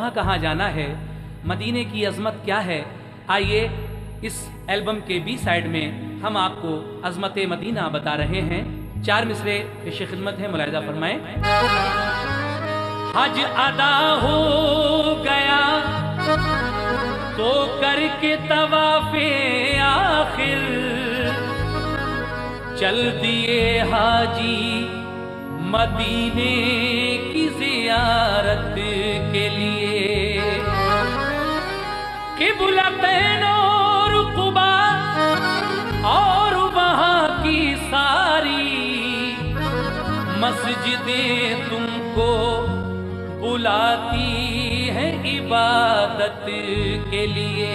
कहाँ कहाँ जाना है, मदीने की अजमत क्या है। आइए इस एल्बम के बी साइड में हम आपको अजमत मदीना बता रहे हैं। 4 मिसरे पेश खिदमत है, मुलाहिजा फरमाएं। हज अदा हो गया तो करके तवाफे आखिर, चल दिए हाजी मदीने की जियारत के लिए। किबलतैन और कुबा और वहां की सारी मस्जिदें तुमको बुलाती है इबादत के लिए।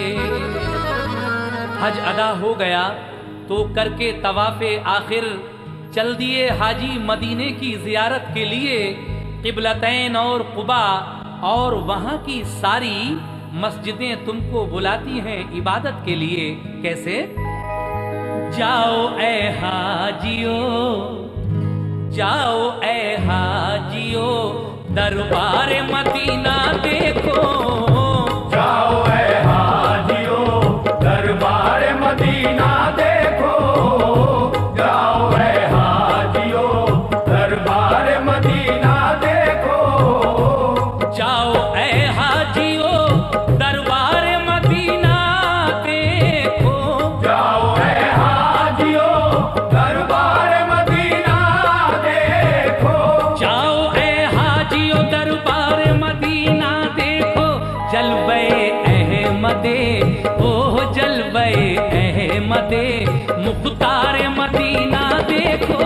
हज अदा हो गया तो करके तवाफे आखिर, चल दिए हाजी मदीने की जियारत के लिए। क़िबलतैन और कुबा और वहां की सारी मस्जिदें तुमको बुलाती हैं इबादत के लिए। कैसे? जाओ ए हाजियो, जाओ ए हाजियो, दरबार मदीना देखो। जाओ ए हाजियो, दरबार मदीना देखो। जाओ ए हाजियो, दरबार मदीना देखो। जाओ ए हाजियो, दरबार मदीना देखो। जाओ ए हाजियो, दरबार मदीना देखो। जाओ ए हाजियो, दरबार मदीना देखो। जलवे अहमदे, ओह जलवे अहमदे, मुख्तार मदीना देखो।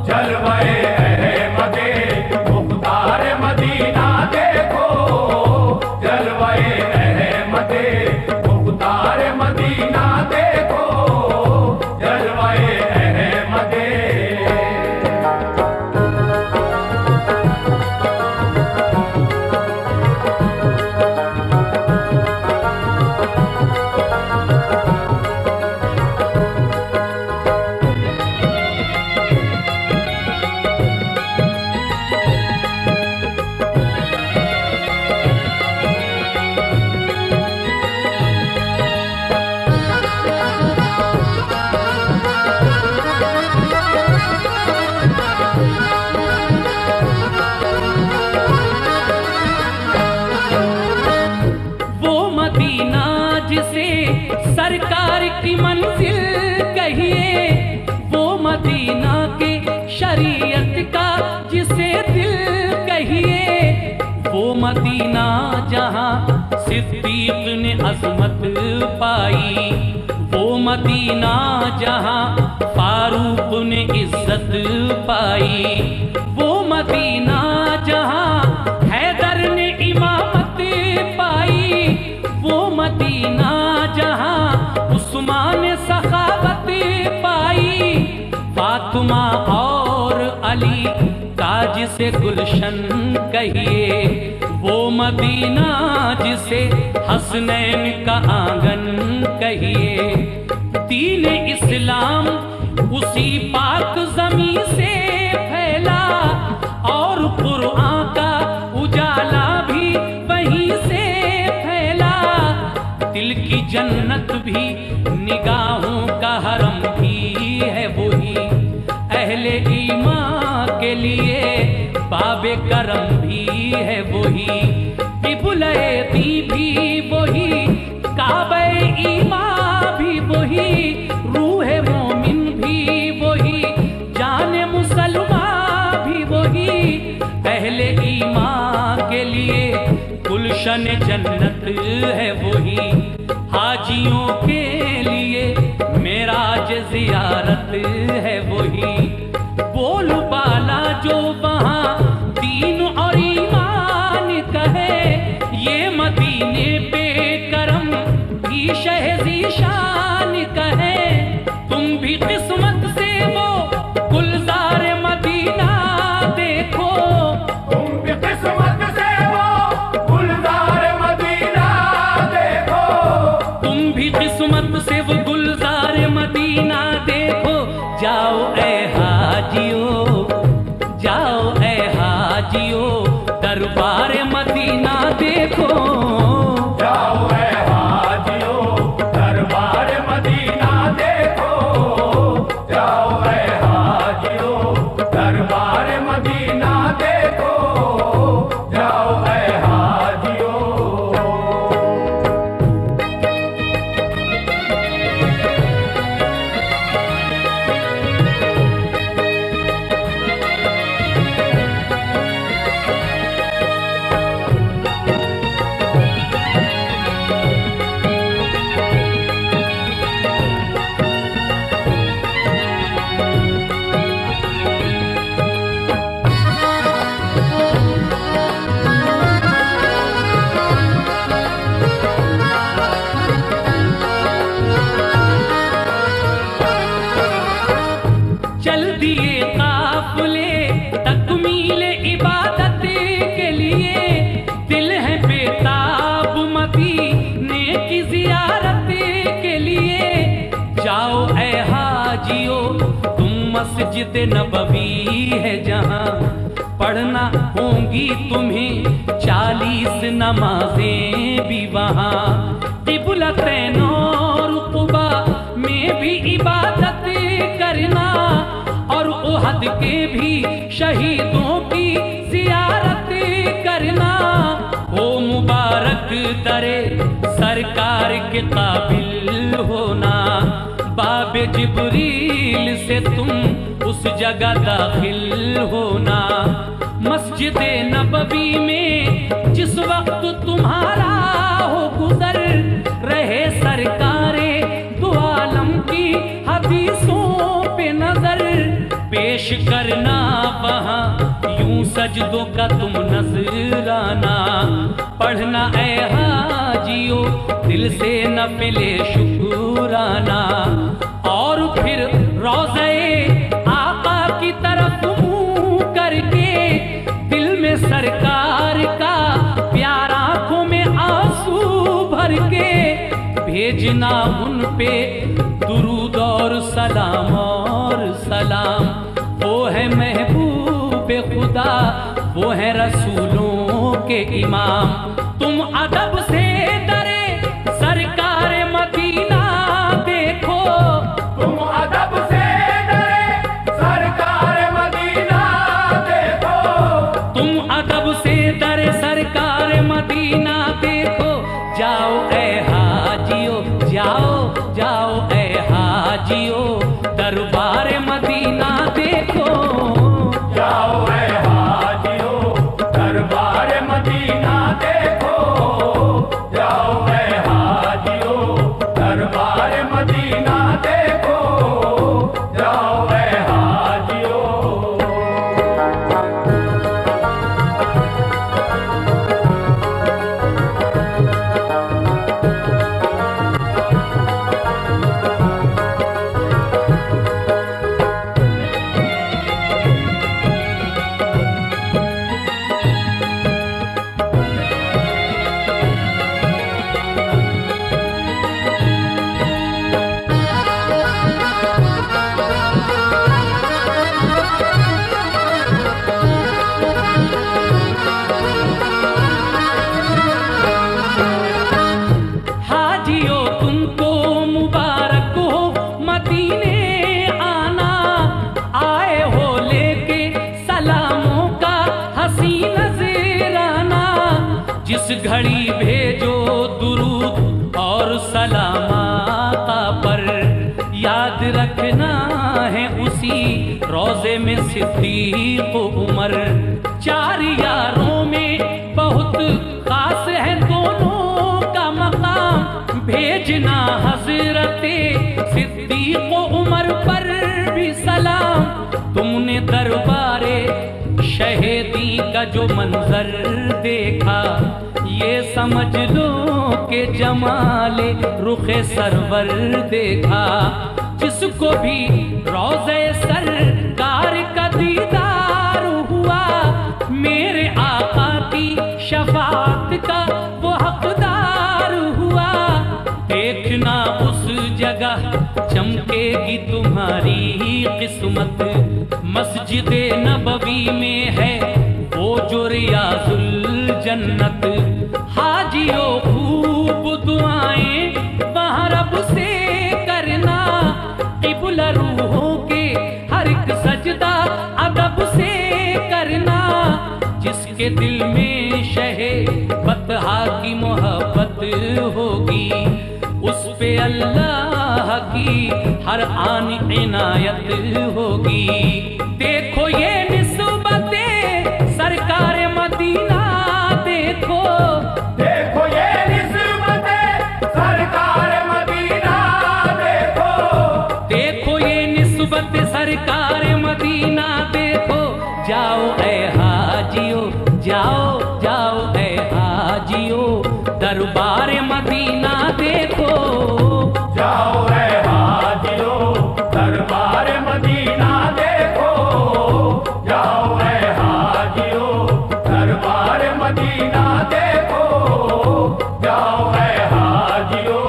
जलवे अहमदे, मुख्तार मदीना देखो। जलवे अहमदे, मुख्तार मदीना देखो। जलवे अहमदे। जिसे सरकार की मंजिल कहिए, वो मदीना के शरीयत का जिसे दिल कहिए। वो मदीना जहां सिद्दीक ने अजमत पाई, वो मदीना जहां फारूक ने इज्जत पाई। वो मदीना जहां हैदर ने इमामत पाई। वो मदीना जहां उस्मान ने सखावत पाई। फातिमा और अली का जिसे गुलशन कहिए, वो मदीना जिसे हसनैन का आंगन कहिए। दीन इस्लाम उसी पाक ज़मीं से फैला और कुरान का उजाला भी वहीं से फैला। दिल की जन्नत भी निगाहों का हरम भी है वही, अहले ईमान के लिए बाबे करम भी है वही। किबले दी भी वही, काबे ईमान भी वही, रूह मोमिन भी वही, जाने मुसलमान भी वही। अहले ईमान के लिए गुलशन जन्नत है वही, हाजियों के लिए मेराज जियारत है वही। बोल बाला जो वहाँ दीन और ईमान कहे, ये मदीने पे करम भी शहज़ी शान कहे। तुम भी किस्मत से वो गुलजार मदीना देखो। तुम भी किस्मत से वो गुलजार मदीना देखो। तुम भी किस्मत से वो गुलजार मदीना देखो। जाओ ए हाजियो, जाओ ए हाजियो, दरबार मदीना देखो। देखो। जाओ ऐ हाजियो दरबार मदीना देखो, जाओ ऐ हाजियो दरबार मदीना देखो, जाओ ऐ हाजियो। चल दिए काफिले तकमीले इबादत के लिए, दिल है बेताब मदीने की जियारत के लिए। जाओ ऐ हाजियो तुम मस्जिद नबवी है जहां, पढ़ना होंगी तुम्हें 40 नमाजें भी वहां। क़िबलतैन और क़ुबा में भी इबादत करना, और उहद के भी शहीदों की जियारत करना। ओ मुबारक दरे सरकार के काबिल होना, बाबे जिब्रील से तुम उस जगह दाखिल होना। मस्जिद नबवी में जिस वक्त तुम्हारा हो गुजर, रहे सरकारे दो आलम की हदीसों पे नजर। पेश करना वहाँ यूं सजदों का तुम नजराना, पढ़ना ऐ हाजियो दिल से नफिले शुक्राना। और फिर रोज़े आका की तरफ मुँह करके, दिल में सरकार का प्यार आँखों में आंसू भर के, भेजना उन पे दुरूद और सलाम और सलाम। वो है महबूब खुदा, वो है रसूलों के इमाम। तुम अदब से डरे सरकार मदीना देखो, तुम अदब से डरे सरकार मदीना देखो, तुम अदब से डरे सरकार मदीना देखो। जाओ ऐ हाजियो, जाओ जाओ ऐ हाजियो दरबार मदीना देखो। जाओ ऐ हाजियो दरबार मदीना देखो, जाओ ऐ हाजियो दरबार मदीना देखो, जाओ ऐ हाजियो। हाजियो तुमको मुबारक हो मदीने आना, आए हो लेके सलामों का हसी नजराना। जिस घड़ी भेजो दुरूद और सलाम आका पर, याद रखना है उसी रोजे में सिद्दीक उमर। 4 यारों में बहुत खास है दोनों का मकाम, भेजना हजरते सिद्दीक उमर पर भी सलाम। तुमने दरबारे शहीदी का जो मंजर देखा, ये समझ लो के जमाले रुखे सरवर देखा। जिसको भी रोज़े सरकार का दीदार हुआ, मेरे आका की शफाअत का वो हकदार हुआ। देखना उस जगह चमकेगी तुम्हारी किस्मत, मस्जिद नबवी में है वो जो रियाजुल जन्नत। जिसके दिल में शहे बतहा की मोहब्बत होगी, उस पे अल्लाह की हर आन इनायत होगी। देखो ये निस्बते सरकार मदीना, देखो देखो ये निस्बते सरकार मदीना, देखो देखो ये निस्बत सरकार मदीना, देखो जाओ ऐ हाजियो, जाओ जाओ ऐ हाजियो, दरबार मदीना देखो। जाओ ऐ हाजियो, दरबार मदीना देखो। जाओ ऐ हाजियो, दरबार मदीना देखो। जाओ ऐ हाजियो।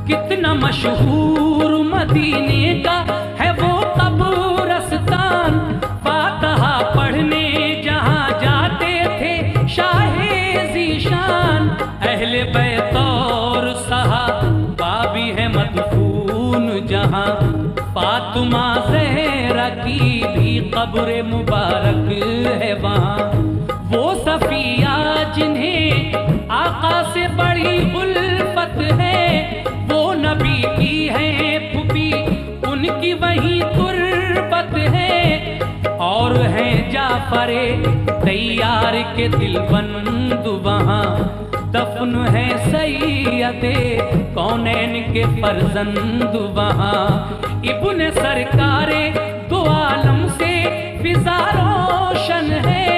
कितना मशहूर मदीने का है वो कब्रिस्तान, फातिहा पढ़ने जहाँ जाते थे शाहे ज़ीशान। अहले बैत और सहाबा भी है मदफून जहाँ, फातिमा ज़हरा की भी कब्र मुबारक है वहाँ। वो सफिया जिन्हें आका से बड़ी उल्फत है, वो नबी की है फूफी उनकी वही तुर्बत है। और हैं जाफरे तैयार के दिलबंद वहाँ, दफन है सैयदे कौनैन के फर्जंद वहाँ। इब्ने सरकारे दो आलम से फिजा रोशन है,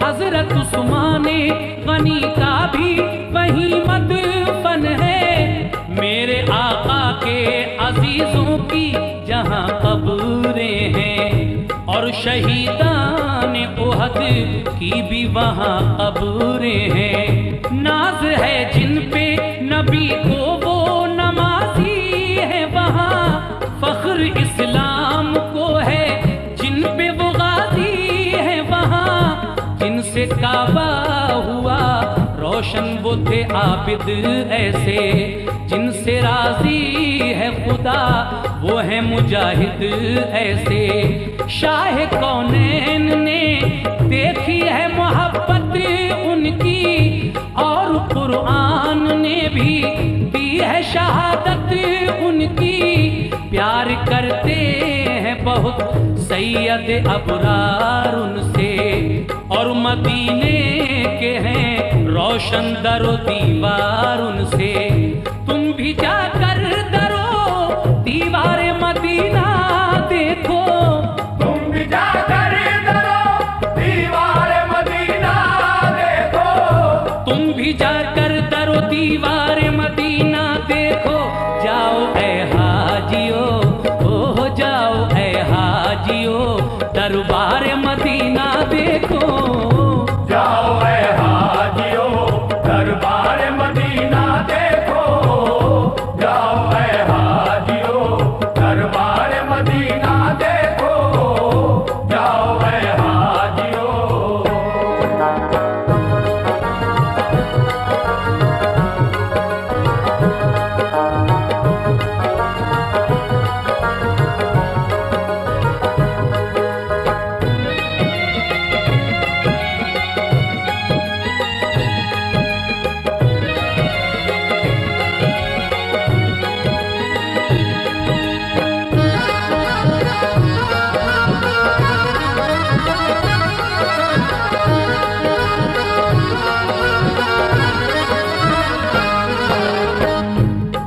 हजरत उस्माने गनी का भी वही मदफन है। मेरे आका के अजीजों की जहाँ कब्रें हैं, और शहीदान उहद की भी वहाँ कब्रें हैं। नाज है जिन पे नबी को वो नमाजी है वहाँ, फख्र इस्लाम को है जिन पे वो गाजी है वहाँ। जिनसे काबा हुआ रोशन वो थे आबिद ऐसे, जिनसे राजी है खुदा वो है मुजाहिद ऐसे। शाह कौनैन ने देखी है मोहब्बत उनकी, और कुरान ने भी दी है शहादत उनकी। प्यार करते हैं बहुत सैयद अबरार उनसे, और मदीने के हैं रोशन दरो दीवार उनसे। तुम भी जाकर दरो दीवार मदीना देखो, तुम भी जाकर दरो दीवार मदीना देखो। तुम भी जाकर दरो दीवार मदीना देखो। जाओ ऐ हाजियो, ओ जाओ ऐ हाजियो, दरबार मदीना देखो। जाओ ऐ हाजियो, दरबार मदीना देखो। जाओ ऐ हाजियो, दरबार मदीना देखो। जाओ ऐ हाजियो।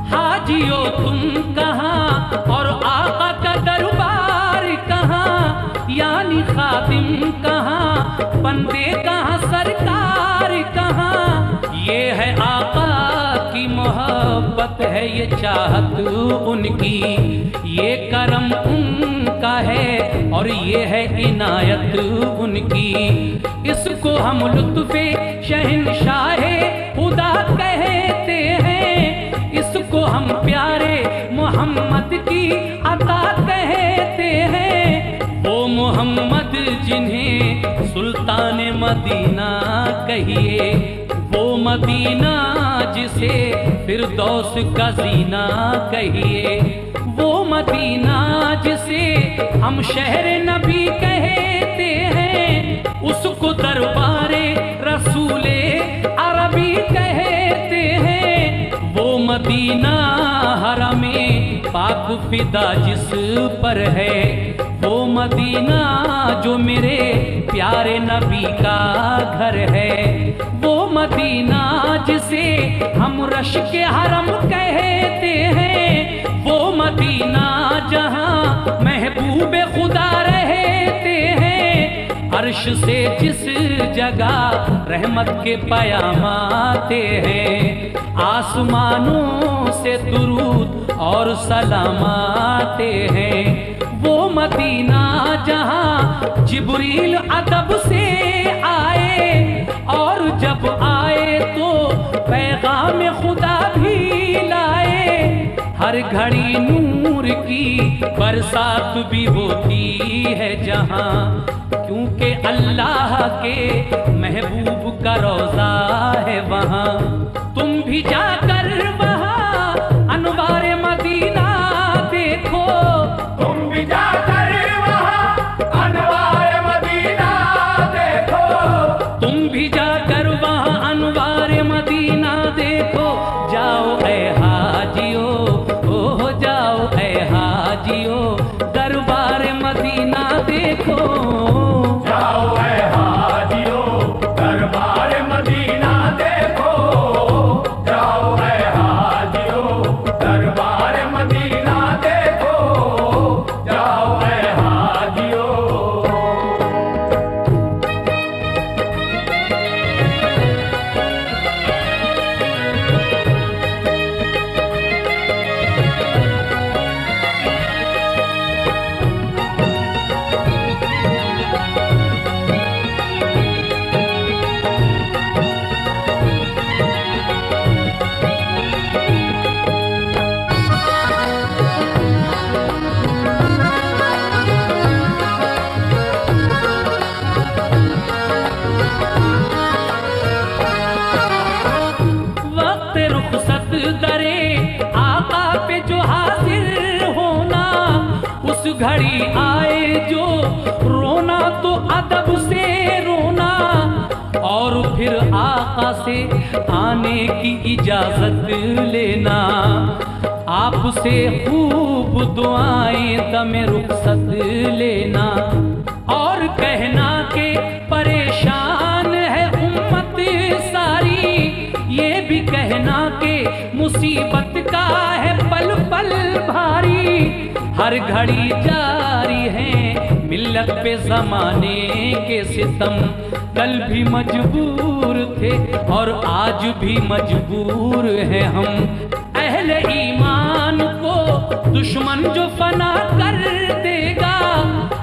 हाजियो तुम कहाँ और आका का दरबार कहाँ, यानी खादिम कहाँ, बंदे कहाँ, सरकार कहाँ। ये है आका की मोहब्बत है है ये चाहत उनकी, ये करम उनका है और ये है इनायत उनकी। इसको हम लुत्फ़े शहंशाहे खुदा कहते हैं, इसको हम प्यारे मोहम्मद की अता कहते हैं। वो मोहम्मद जिन्हें सुल्तान मदीना कहिए, वो मदीना जिसे फिरदौस का जीना कहिए, वो मदीना जिसे हम शहर नबी कहते हैं, उसको दरबारे रसूले अरबी कहते हैं। वो मदीना हरमे पाक फिदा जिस पर है, वो मदीना जो मेरे प्यारे नबी का घर है, वो मदीना जिसे हम रश के हरम कहते हैं, वो मदीना जहां महबूब खुदा रहते हैं। अर्श से जिस जगह रहमत के पयाम आते हैं, आसमानों से दुरूद और सलाम आते हैं। वो मदीना जहां जिब्रील अदब से आए और जब आए तो पैगाम खुदा भी लाए। हर घड़ी नूर की बरसात भी होती है जहां, क्योंकि अल्लाह के महबूब का रोजा है वहां। तुम भी जाकर वहां अनवारे मदीना देखो, तुम भी जाकर वहाँ अनवार मदीना देखो, तुम भी जाकर वहां अनवारे मदीना देखो। जाओ ऐ हाजियो, ओ जाओ ऐ हाजियो, दरबार मदीना देखो। जाओ ऐ हाजियो दरबार मदीना देखो, जाओ ऐ हाजियो दरबार मदीना देखो, जाओ ऐ हाजियो। वक्त रुखसत दरे आका पे जो हाजिर होना, उस घड़ी आए जो रोना तो अदब से रोना, और फिर आका से आने की इजाजत लेना। आपसे खूब दुआएं दमे रुखसत लेना, और कहना के परेशान है उम्मत सारी, ये भी कहना के मुसीबत का है पल पल भारी। हर घड़ी जारी है मिल्लत पे जमाने के सितम, कल भी मजबूर थे और आज भी मजबूर हैं हम। अहले ईमान को दुश्मन जो फना कर देगा,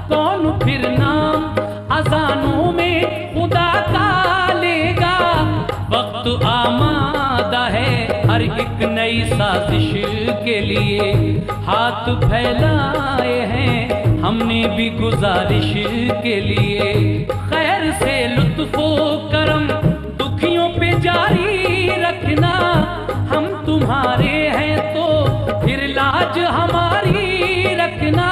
कौन फिर नाम अजानों में खुदा का लेगा। वक्त आमादा है हर एक नई साजिश के लिए, हाथ फैलाए हैं हमने भी गुजारिश के लिए। खैर से लुत्फो करम दुखियों पे जारी रखना, हम तुम्हारे हैं तो फिर लाज हमारी रखना।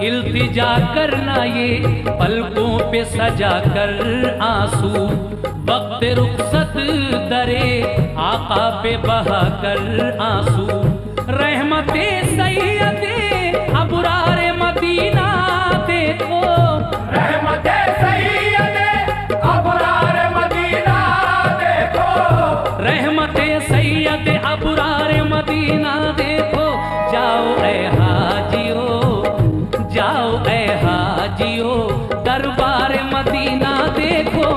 इल्तिजा करना ये पलकों पे सजा कर आंसू, वक्त रुखसत दरे आका पे बहा कर आंसू। रहमते सैयदे अबरारे मदीना देखो, रहमते सैयदे अबरार मदीना देखो, रहमते सैयदे अबरारे मदीना देखो। जाओ ऐ हाजियो, जाओ ऐ हाजियो, दरबार मदीना देखो।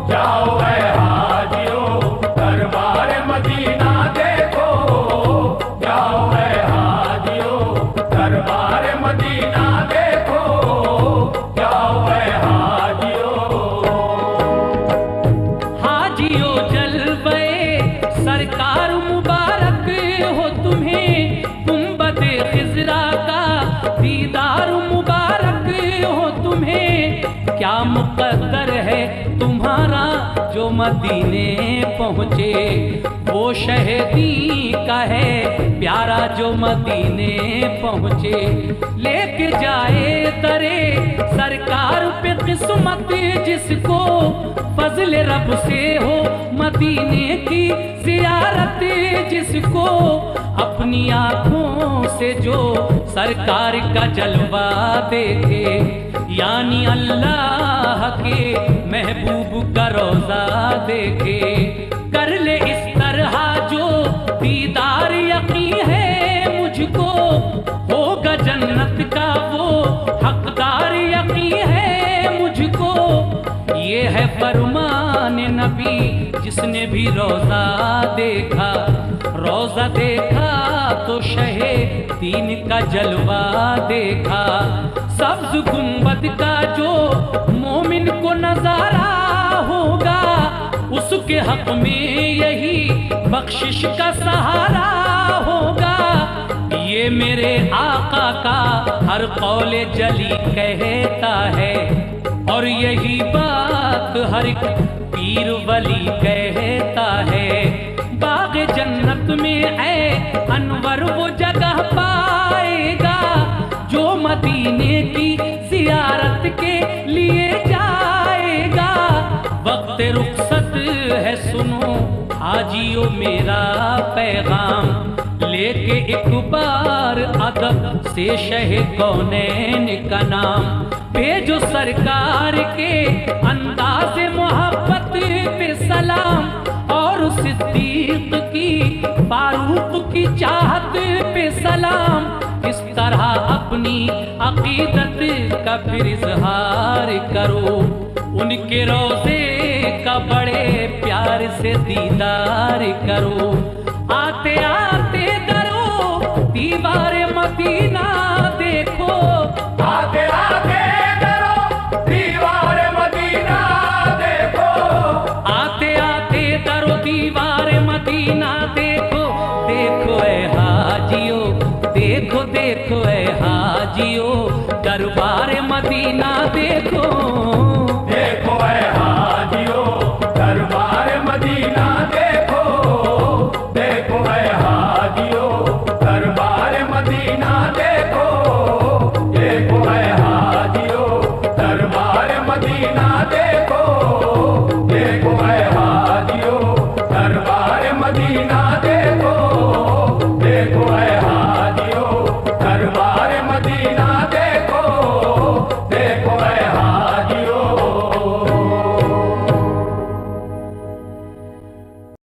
जाओ ऐ हाजियो दरबार मदीना देखो, मुकद्दर है तुम्हारा जो मदीने पहुँचे। वो शहीदी का है प्यारा जो मदीने पहुँचे। लेके जाए दरे सरकार पे किस्मत जिसको, फजल रब से हो मदीने की ज़ियारत जिसको। अपनी आँखों से जो सरकार का जलवा देखे, यानी अल्लाह के महबूब का रोज़ा देखे। कर ले इस तरह जो दीदार यकीन है मुझको, होगा जन्नत का वो हकदार यकीन है मुझको। ये है फरमान नबी जिसने भी रोज़ा देखा, रोज़ा देखा तो शहे दीन का जलवा देखा। सब्ज गुंबद का जो मोमिन को नजारा होगा, उसके हक में यही बख्शिश का सहारा होगा। ये मेरे आका का हर कौले जली कहता है, और यही बात हर एक पीर वली कहता है। बाग जन्नत में ऐ अनवर वो जगह पाएगा जो मदीने की ज़ियारत के लिए जाएगा। वक्त रुखसत है सुनो हाजियो मेरा पैगाम, लेके एक बार अदब से शहे कौनैन का नाम। भेजो सरकार के अंदाज़े मोहब्बत पे सलाम, और सिद्दीक की फारूक की चाहत पे सलाम। इस तरह अपनी अकीदत का फिर इजहार करो, उनके रोज़े का बड़े प्यार से दीदार करो। आते आते दरो दीवार मदीना देखो, आते आते दरो दीवार मदीना देखो। आते आते दरो दीवार मदीना देखो। देखो ए हाजियो, देखो देखो ए हाजियो, दरबार मदीना देखो।